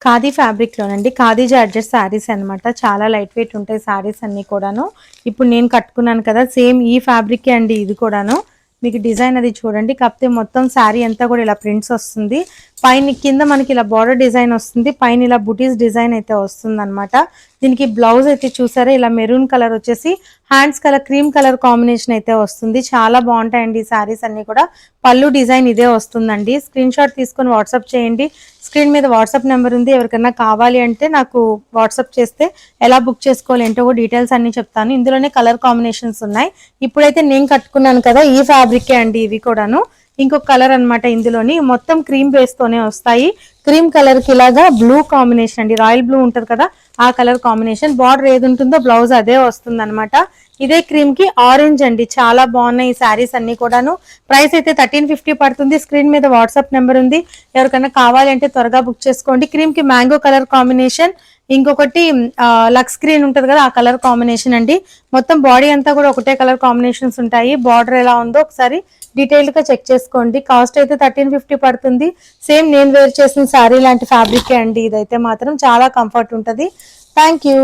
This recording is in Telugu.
ఖాదీ ఫ్యాబ్రిక్ లోనండి, ఖాదీ జార్జెట్ శారీస్ అన్నమాట. చాలా లైట్ వెయిట్ ఉంటాయి శారీస్ అన్ని కూడాను. ఇప్పుడు నేను కట్టుకున్నాను కదా, సేమ్ ఈ ఫ్యాబ్రిక్ అండి ఇది కూడాను. మీకు డిజైన్ అది చూడండి, కాకపోతే మొత్తం శారీ అంతా కూడా ఇలా ప్రింట్స్ వస్తుంది. పైన కింద మనకి ఇలా బార్డర్ డిజైన్ వస్తుంది, పైన ఇలా బుటీస్ డిజైన్ అయితే వస్తుంది అనమాట. దీనికి బ్లౌజ్ అయితే చూసారా, ఇలా మెరూన్ కలర్ వచ్చేసి hands colour cream colour combination అయితే వస్తుంది. చాలా బాగుంటాయండి ఈ శారీస్ అన్ని కూడా. పళ్ళు డిజైన్ ఇదే వస్తుందండి. స్క్రీన్ షాట్ తీసుకొని వాట్సాప్ చేయండి. స్క్రీన్ మీద వాట్సాప్ నెంబర్ ఉంది, ఎవరికైనా కావాలి అంటే నాకు వాట్సాప్ చేస్తే ఎలా బుక్ చేసుకోవాలి ఏంటో డీటెయిల్స్ అన్ని చెప్తాను. ఇందులోనే కలర్ కాంబినేషన్స్ ఉన్నాయి. ఇప్పుడైతే నేను కట్టుకున్నాను కదా ఈ ఫ్యాబ్రికే అండి ఇవి కూడాను. ఇంకొక కలర్ అన్నమాట, ఇందులోని మొత్తం క్రీమ్ బేస్ తోనే వస్తాయి. క్రీమ్ కలర్ కి ఇలాగా బ్లూ కాంబినేషన్ అండి, రాయల్ బ్లూ ఉంటది కదా ఆ కలర్ కాంబినేషన్. బార్డర్ ఏది ఉంటుందో బ్లౌజ్ అదే వస్తుంది అనమాట. ఇదే క్రీమ్ కి ఆరెంజ్ అండి. చాలా బాగున్నాయి ఈ శారీస్ అన్ని కూడాను. ప్రైస్ అయితే 1350 పడుతుంది. స్క్రీన్ మీద వాట్సాప్ నెంబర్ ఉంది, ఎవరికైనా కావాలి అంటే త్వరగా బుక్ చేసుకోండి. క్రీమ్ కి మ్యాంగో కలర్ కాంబినేషన్, ఇంకొకటి లక్స్ గ్రీన్ ఉంటది కదా ఆ కలర్ కాంబినేషన్ అండి. మొత్తం బాడీ అంతా కూడా ఒకటే కలర్ కాంబినేషన్స్ ఉంటాయి. బార్డర్ ఎలా ఉందో ఒకసారి డీటెయిల్డ్ గా చెక్ చేసుకోండి. కాస్ట్ అయితే 1350 పడుతుంది. సేమ్ నేను వేర్ చేసిన శారీ లాంటి ఫ్యాబ్రిక్ అండి ఇదైతే మాత్రం. చాలా కంఫర్ట్ ఉంటది. Thank you.